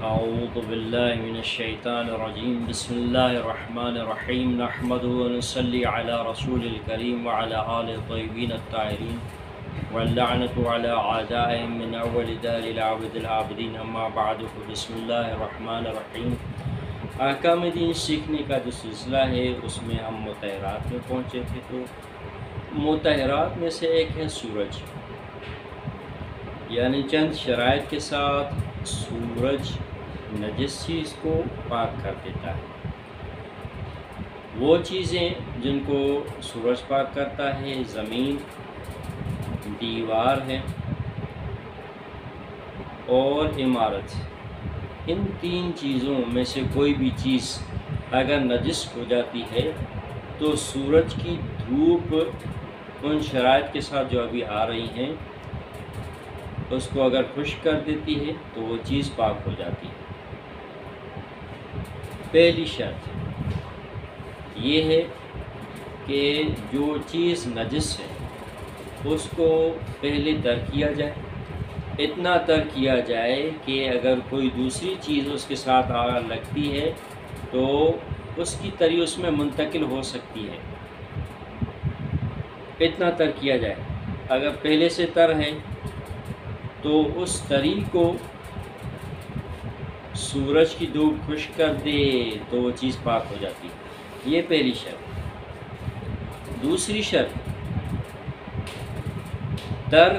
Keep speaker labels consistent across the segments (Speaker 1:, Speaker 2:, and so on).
Speaker 1: اعوذ باللہ من الشیطان الرجیم بسم اللہ الرحمن الرحیم نحمده ونصلی علی رسول الکریم وعلی آل الطیبین الطاہرین واللعنۃ علی اعدائهم من اول دار العابد العابدین اما بعد بسم اللہ الرحمن الرحیم۔ احکام دین سیکھنے کا جو سلسلہ ہے اس میں ہم مطہرات میں پہنچے تھے، تو مطہرات میں سے ایک ہے سورج، یعنی چند شرائط کے ساتھ سورج نجس چیز کو پاک کر دیتا ہے۔ وہ چیزیں جن کو سورج پاک کرتا ہے زمین، دیوار ہے اور عمارت۔ ان تین چیزوں میں سے کوئی بھی چیز اگر نجس ہو جاتی ہے تو سورج کی دھوپ ان شرائط کے ساتھ جو ابھی آ رہی ہیں اس کو اگر خشک کر دیتی ہے تو وہ چیز پاک ہو جاتی ہے۔ پہلی شرط یہ ہے کہ جو چیز نجس ہے اس کو پہلے تر کیا جائے، اتنا تر کیا جائے کہ اگر کوئی دوسری چیز اس کے ساتھ لگتی ہے تو اس کی تری اس میں منتقل ہو سکتی ہے، اتنا تر کیا جائے۔ اگر پہلے سے تر ہے تو اس تری کو سورج کی دھوپ خشک کر دے تو وہ چیز پاک ہو جاتی ہے۔ یہ پہلی شرط۔ دوسری شرط، تر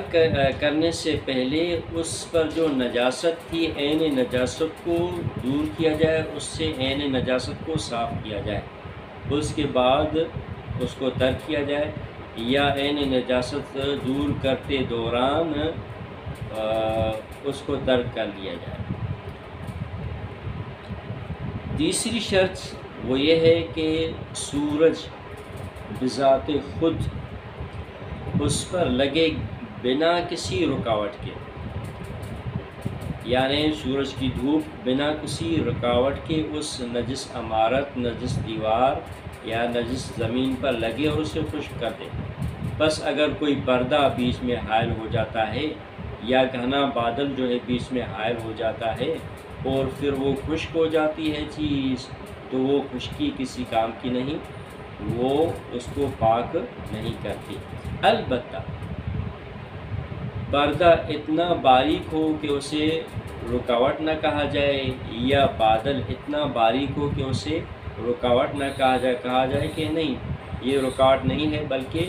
Speaker 1: کرنے سے پہلے اس پر جو نجاست تھی عین نجاست کو دور کیا جائے، اس سے عین نجاست کو صاف کیا جائے، اس کے بعد اس کو تر کیا جائے، یا عین نجاست دور کرتے دوران اس کو ترک کر لیا جائے۔ تیسری شرط وہ یہ ہے کہ سورج بذات خود اس پر لگے بنا کسی رکاوٹ کے، یعنی سورج کی دھوپ بنا کسی رکاوٹ کے اس نجس عمارت، نجس دیوار یا نجس زمین پر لگے اور اسے خشک کر دے۔ بس اگر کوئی پردہ بیچ میں حائل ہو جاتا ہے یا گھنا بادل جو ہے بیچ میں حائل ہو جاتا ہے اور پھر وہ خشک ہو جاتی ہے چیز، تو وہ خشکی کسی کام کی نہیں، وہ اس کو پاک نہیں کرتی۔ البتہ پردہ اتنا باریک ہو کہ اسے رکاوٹ نہ کہا جائے، یا بادل اتنا باریک ہو کہ اسے رکاوٹ نہ کہا جائے کہ نہیں یہ رکاوٹ نہیں ہے بلکہ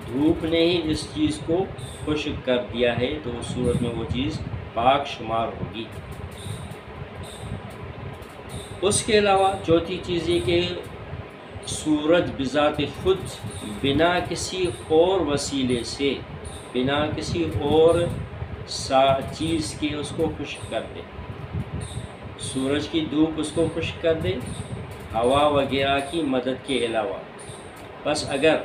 Speaker 1: دھوپ نے ہی اس چیز کو خشک کر دیا ہے، تو اس صورت میں وہ چیز پاک شمار ہوگی۔ اس کے علاوہ چوتھی چیز یہ کہ سورج بذات خود بنا کسی اور وسیلے سے، بنا کسی اور چیز کے اس کو خشک کر دے۔ سورج کی دھوپ اس کو خشک کر دے ہوا وغیرہ کی مدد کے علاوہ۔ بس اگر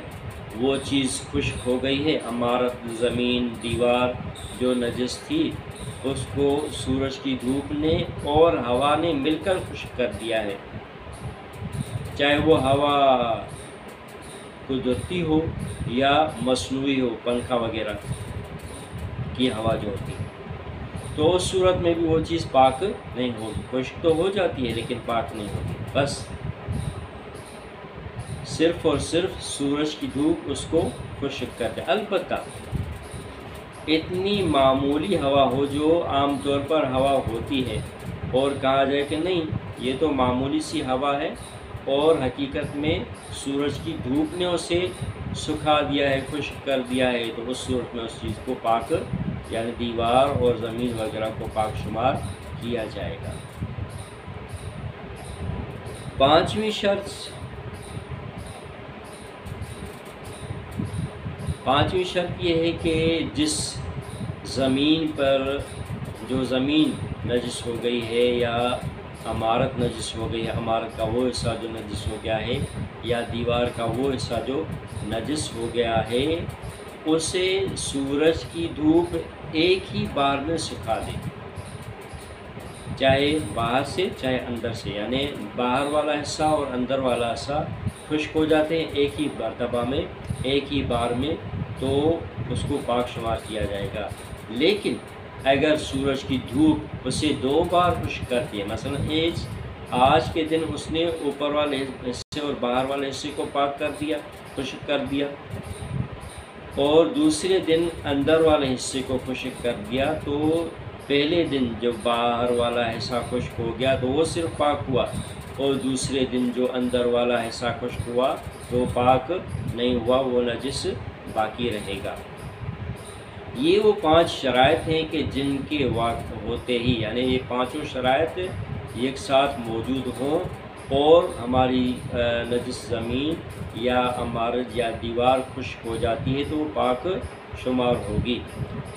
Speaker 1: وہ چیز خشک ہو گئی ہے، عمارت، زمین، دیوار جو نجس تھی اس کو سورج کی دھوپ نے اور ہوا نے مل کر خشک کر دیا ہے، چاہے وہ ہوا قدرتی ہو یا مصنوعی ہو، پنکھا وغیرہ کی ہوا جو ہوتی ہے، تو اس صورت میں بھی وہ چیز پاک نہیں ہوگی۔ خشک تو ہو جاتی ہے لیکن پاک نہیں ہوگی، بس صرف اور صرف سورج کی دھوپ اس کو خشک کر دے۔ البتہ اتنی معمولی ہوا ہو جو عام طور پر ہوا ہوتی ہے اور کہا جائے کہ نہیں یہ تو معمولی سی ہوا ہے اور حقیقت میں سورج کی دھوپ نے اسے سکھا دیا ہے، خشک کر دیا ہے، تو اس صورت میں اس چیز کو پاک، یعنی دیوار اور زمین وغیرہ کو پاک شمار کیا جائے گا۔ پانچویں شرط یہ ہے کہ جس زمین پر جو زمین نجس ہو گئی ہے یا عمارت نجس ہو گئی ہے، عمارت کا وہ حصہ جو نجس ہو گیا ہے یا دیوار کا وہ حصہ جو نجس ہو گیا ہے، اسے سورج کی دھوپ ایک ہی بار میں سکھا دے، چاہے باہر سے چاہے اندر سے، یعنی باہر والا حصہ اور اندر والا حصہ خشک ہو جاتے ہیں ایک ہی مرتبہ میں، ایک ہی بار میں، تو اس کو پاک شمار کیا جائے گا۔ لیکن اگر سورج کی دھوپ اسے 2 بار خشک کرتی ہے، مثلا آج کے دن اس نے اوپر والے حصے اور باہر والے حصے کو پاک کر دیا، خشک کر دیا، اور دوسرے دن اندر والے حصے کو خشک کر دیا، تو پہلے دن جب باہر والا حصہ خشک ہو گیا تو وہ صرف پاک ہوا، اور دوسرے دن جو اندر والا حصہ خشک ہوا تو پاک نہیں ہوا، وہ نجس باقی رہے گا۔ یہ وہ 5 شرائط ہیں کہ جن کے وقت ہوتے ہی، یعنی یہ 5 شرائط ایک ساتھ موجود ہوں اور ہماری نجس زمین یا عمارت یا دیوار خشک ہو جاتی ہے تو وہ پاک شمار ہوگی،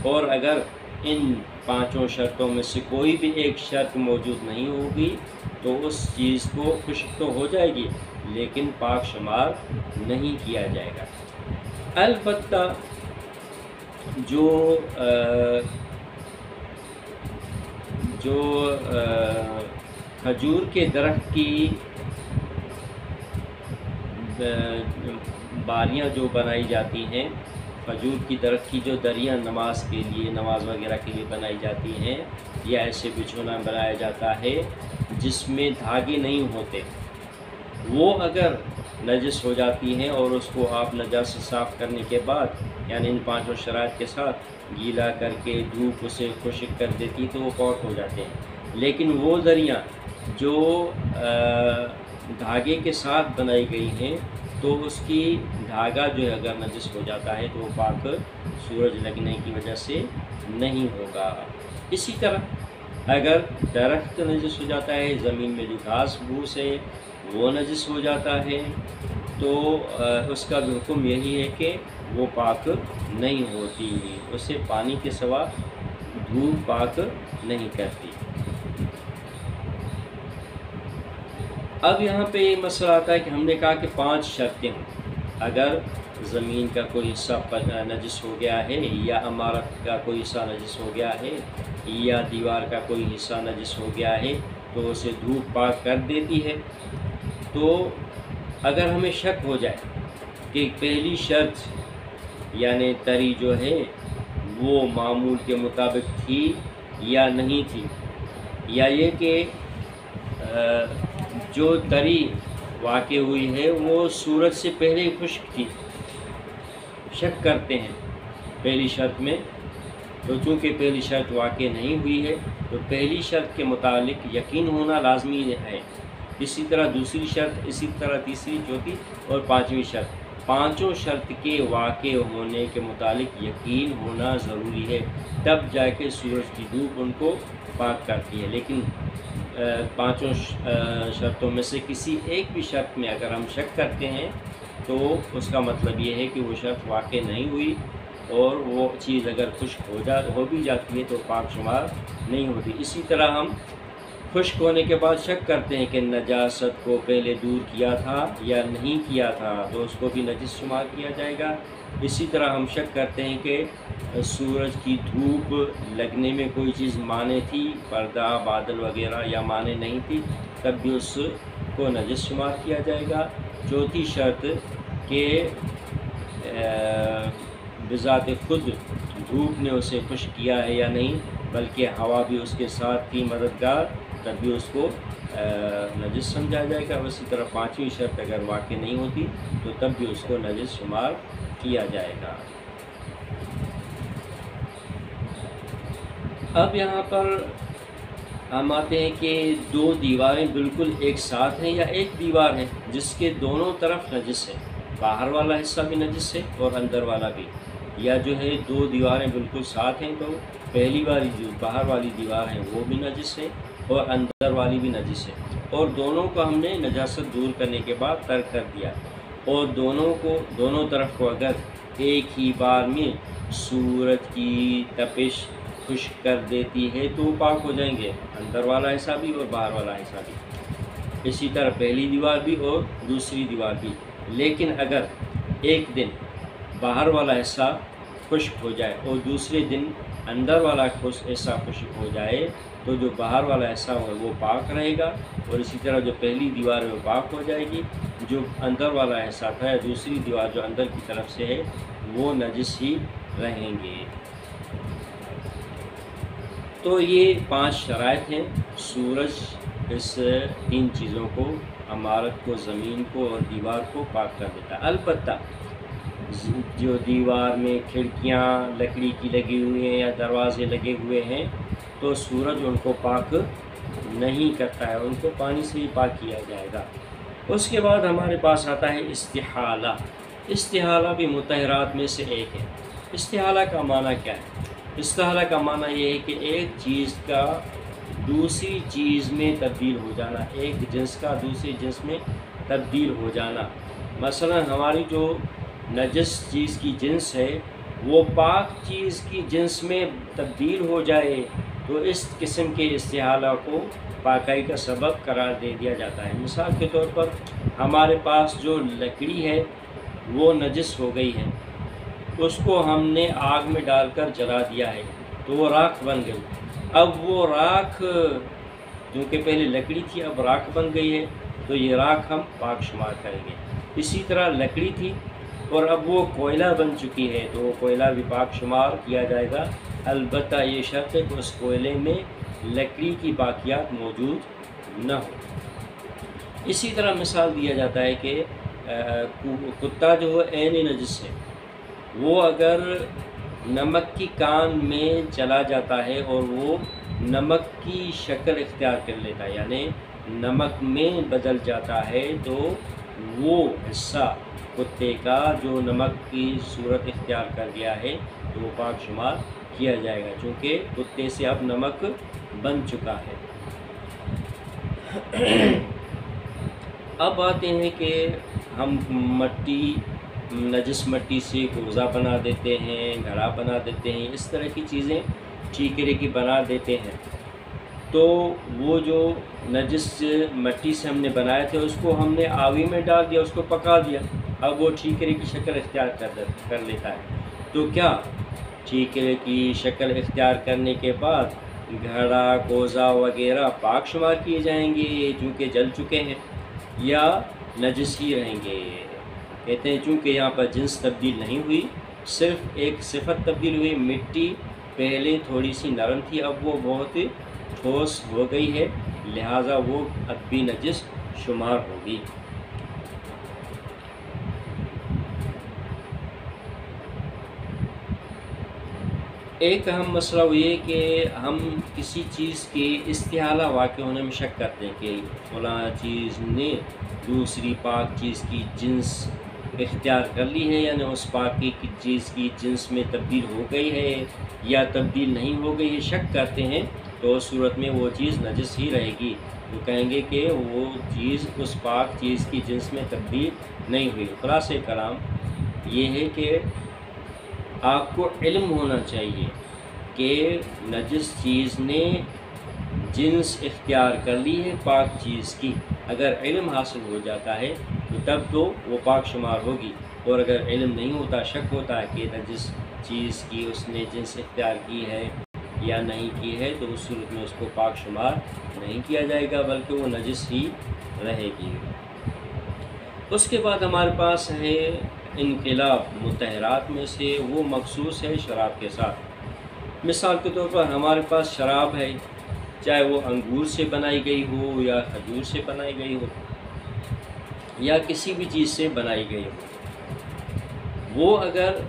Speaker 1: اور اگر ان 5 شرطوں میں سے کوئی بھی ایک شرط موجود نہیں ہوگی تو اس چیز کو خشک تو ہو جائے گی لیکن پاک شمار نہیں کیا جائے گا۔ البتہ جو کھجور کے درخت کی باریاں جو بنائی جاتی ہیں، کھجور کی درخت کی جو دریاں نماز کے لیے، نماز وغیرہ کے لیے بنائی جاتی ہیں، یا ایسے بچھونا بنایا جاتا ہے جس میں دھاگے نہیں ہوتے، وہ اگر نجس ہو جاتی ہیں اور اس کو آپ نجاست صاف کرنے کے بعد، یعنی ان 5 شرائط کے ساتھ گیلا کر کے دھوپ اسے خشک کر دیتی تو وہ پاک ہو جاتے ہیں۔ لیکن وہ دریاں جو دھاگے کے ساتھ بنائی گئی ہیں تو اس کی دھاگا جو ہے اگر نجس ہو جاتا ہے تو وہ پاک سورج لگنے کی وجہ سے نہیں ہوگا۔ اسی طرح اگر درخت نجس ہو جاتا ہے، زمین میں جو گھاس پھوس ہے وہ نجس ہو جاتا ہے تو اس کا بھی حکم یہی ہے کہ وہ پاک نہیں ہوتی، اسے پانی کے سوا دھوپ پاک نہیں کرتی۔ اب یہاں پہ یہ مسئلہ آتا ہے کہ ہم نے کہا کہ 5 شرطیں ہیں، اگر زمین کا کوئی حصہ نجس ہو گیا ہے، یا عمارت کا کوئی حصہ نجس ہو گیا ہے، یا دیوار کا کوئی حصہ نجس ہو گیا ہے تو اسے دھوپ پاک کر دیتی ہے۔ تو اگر ہمیں شک ہو جائے کہ پہلی شرط یعنی تری جو ہے وہ معمول کے مطابق تھی یا نہیں تھی، یا یہ کہ جو تری واقع ہوئی ہے وہ سورج سے پہلے ہی خشک تھی، شک کرتے ہیں پہلی شرط میں، تو چونکہ پہلی شرط واقع نہیں ہوئی ہے تو پہلی شرط کے متعلق یقین ہونا لازمی ہے، اسی طرح دوسری شرط، اسی طرح تیسری، چوتھی اور 5ویں شرط، 5 شرط کے واقع ہونے کے متعلق یقین ہونا ضروری ہے، تب جا کے سورج کی دھوپ ان کو پاک کرتی ہے۔ لیکن 5 شرطوں میں سے کسی ایک بھی شرط میں اگر ہم شک کرتے ہیں تو اس کا مطلب یہ ہے کہ وہ شرط واقع نہیں ہوئی، اور وہ چیز اگر خشک ہو بھی جاتی ہے تو پاک شمار نہیں ہوتی۔ اسی طرح ہم خشک ہونے کے بعد شک کرتے ہیں کہ نجاست کو پہلے دور کیا تھا یا نہیں کیا تھا تو اس کو بھی نجس شمار کیا جائے گا۔ اسی طرح ہم شک کرتے ہیں کہ سورج کی دھوپ لگنے میں کوئی چیز مانع تھی، پردہ، بادل وغیرہ، یا مانع نہیں تھی، تب بھی اس کو نجس شمار کیا جائے گا۔ چوتھی شرط کہ بذات خود دھوپ نے اسے خشک کیا ہے یا نہیں، بلکہ ہوا بھی اس کے ساتھ تھی مددگار، تب بھی اس کو نجس سمجھا جائے گا۔ اسی طرح 5ویں شرط اگر واقع نہیں ہوتی تو تب بھی اس کو نجس شمار کیا جائے گا۔ اب یہاں پر ہم آتے ہیں کہ 2 دیواریں بالکل ایک ساتھ ہیں، یا ایک دیوار ہے جس کے دونوں طرف نجس ہے، باہر والا حصہ بھی نجس ہے اور اندر والا بھی، یا جو ہے 2 دیواریں بالکل ساتھ ہیں تو پہلی والی جو باہر والی دیوار ہے وہ بھی نجس ہے اور اندر والی بھی نجس ہے، اور دونوں کو ہم نے نجاست دور کرنے کے بعد ترک کر دیا، اور دونوں طرف کو اگر ایک ہی بار میں سورج کی تپش خشک کر دیتی ہے تو پاک ہو جائیں گے، اندر والا حصہ بھی اور باہر والا حصہ بھی، اسی طرح پہلی دیوار بھی اور دوسری دیوار بھی۔ لیکن اگر ایک دن باہر والا حصہ خشک ہو جائے اور دوسرے دن اندر والا حصہ خشک ہو جائے تو جو باہر والا حصہ ہے وہ پاک رہے گا، اور اسی طرح جو پہلی دیوار ہے وہ پاک ہو جائے گی، جو اندر والا حصہ تھا یا دوسری دیوار جو اندر کی طرف سے ہے وہ نجس ہی رہیں گے۔ تو یہ 5 شرائط ہیں۔ سورج اس 3 چیزوں کو، عمارت کو، زمین کو اور دیوار کو پاک کر دیتا ہے۔ البتہ جو دیوار میں کھڑکیاں لکڑی کی لگی ہوئی ہیں یا دروازے لگے ہوئے ہیں تو سورج ان کو پاک نہیں کرتا ہے، ان کو پانی سے ہی پاک کیا جائے گا۔ اس کے بعد ہمارے پاس آتا ہے استحالہ۔ استحالہ بھی مطہرات میں سے ایک ہے۔ استحالہ کا معنی کیا ہے؟ استحالہ کا معنی یہ ہے کہ ایک چیز کا دوسری چیز میں تبدیل ہو جانا، ایک جنس کا دوسری جنس میں تبدیل ہو جانا۔ مثلا ہماری جو نجس چیز کی جنس ہے وہ پاک چیز کی جنس میں تبدیل ہو جائے تو اس قسم کے استحالہ کو پاکی کا سبب قرار دے دیا جاتا ہے۔ مثال کے طور پر ہمارے پاس جو لکڑی ہے وہ نجس ہو گئی ہے، اس کو ہم نے آگ میں ڈال کر جلا دیا ہے تو وہ راکھ بن گئی۔ اب وہ راکھ جو کہ پہلے لکڑی تھی اب راکھ بن گئی ہے تو یہ راکھ ہم پاک شمار کریں گے۔ اسی طرح لکڑی تھی اور اب وہ کوئلہ بن چکی ہے تو وہ کوئلہ بھی پاک شمار کیا جائے گا، البتہ یہ شرط ہے کہ اس کوئلے میں لکڑی کی باقیات موجود نہ ہو۔ اسی طرح مثال دیا جاتا ہے کہ کتا جو ہے عین نجس ہے، وہ اگر نمک کی کان میں چلا جاتا ہے اور وہ نمک کی شکل اختیار کر لیتا ہے یعنی نمک میں بدل جاتا ہے تو وہ حصہ کتے کا جو نمک کی صورت اختیار کر گیا ہے تو وہ پاک شمار کیا جائے گا، چونکہ کتے سے اب نمک بن چکا ہے۔ اب آتے ہیں کہ ہم نجس مٹی سے کوزہ بنا دیتے ہیں، گھڑا بنا دیتے ہیں، اس طرح کی چیزیں چیکرے کی بنا دیتے ہیں۔ تو وہ جو نجس مٹی سے ہم نے بنائے تھے اس کو ہم نے آوی میں ڈال دیا، اس کو پکا دیا، اب وہ ٹھیکرے کی شکل اختیار کر لیتا ہے۔ تو کیا ٹھیکرے کی شکل اختیار کرنے کے بعد گھڑا کوزہ وغیرہ پاک شمار کیے جائیں گے چونکہ جل چکے ہیں یا نجس ہی رہیں گے؟ کہتے ہیں چونکہ یہاں پر جنس تبدیل نہیں ہوئی، صرف ایک صفت تبدیل ہوئی۔ مٹی پہلے تھوڑی سی نرم تھی اب وہ بہت ٹھوس ہو گئی ہے، لہٰذا وہ اب بھی نجس شمار ہوگی۔ ایک اہم مسئلہ یہ کہ ہم کسی چیز کے استحالہ واقع ہونے میں شک کرتے ہیں کہ فلاں چیز نے دوسری پاک چیز کی جنس اختیار کر لی ہے، یعنی اس پاکی کی چیز کی جنس میں تبدیل ہو گئی ہے یا تبدیل نہیں ہو گئی ہے، شک کرتے ہیں تو اس صورت میں وہ چیز نجس ہی رہے گی۔ وہ کہیں گے کہ وہ چیز اس پاک چیز کی جنس میں تبدیل نہیں ہوئی۔ خلاصہ کلام یہ ہے کہ آپ کو علم ہونا چاہیے کہ نجس چیز نے جنس اختیار کر لی ہے پاک چیز کی۔ اگر علم حاصل ہو جاتا ہے تب تو وہ پاک شمار ہوگی، اور اگر علم نہیں ہوتا، شک ہوتا ہے کہ نجس چیز کی اس نے جنس اختیار کی ہے یا نہیں کی ہے، تو اس صورت میں اس کو پاک شمار نہیں کیا جائے گا بلکہ وہ نجس ہی رہے گی۔ اس کے بعد ہمارے پاس ہے انقلاب۔ مطہرات میں سے وہ مخصوص ہے شراب کے ساتھ۔ مثال کے طور پر ہمارے پاس شراب ہے، چاہے وہ انگور سے بنائی گئی ہو یا کھجور سے بنائی گئی ہو یا کسی بھی چیز سے بنائی گئی ہو، وہ اگر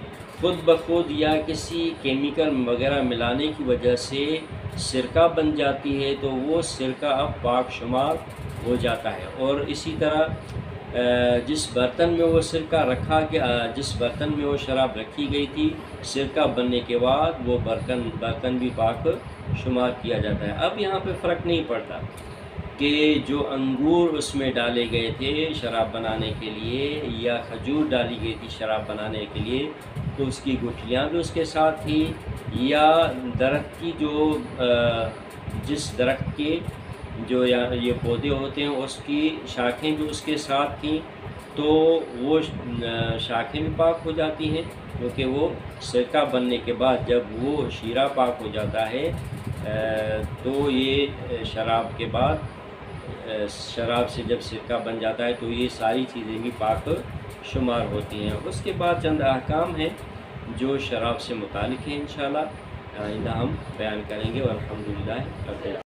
Speaker 1: خود بخود یا کسی کیمیکل وغیرہ ملانے کی وجہ سے سرکہ بن جاتی ہے تو وہ سرکہ اب پاک شمار ہو جاتا ہے۔ اور اسی طرح جس برتن میں وہ سرکہ رکھا گیا، جس برتن میں وہ شراب رکھی گئی تھی، سرکہ بننے کے بعد وہ برتن بھی پاک شمار کیا جاتا ہے۔ اب یہاں پہ فرق نہیں پڑتا کہ جو انگور اس میں ڈالے گئے تھے شراب بنانے کے لیے یا کھجور ڈالی گئی تھی شراب بنانے کے لیے تو اس کی گٹھلیاں بھی اس کے ساتھ تھی، یا درخت کی جس درخت کے جو یہ پودے ہوتے ہیں اس کی شاخیں بھی اس کے ساتھ تھیں تو وہ شاخیں بھی پاک ہو جاتی ہیں، کیونکہ وہ سرکہ بننے کے بعد جب وہ شیرہ پاک ہو جاتا ہے تو یہ شراب کے بعد شراب سے جب سرکہ بن جاتا ہے تو یہ ساری چیزیں بھی پاک شمار ہوتی ہیں۔ اس کے بعد چند احکام ہیں جو شراب سے متعلق ہیں انشاءاللہ، آئندہ ہم بیان کریں گے، والحمدللہ رب العالمین۔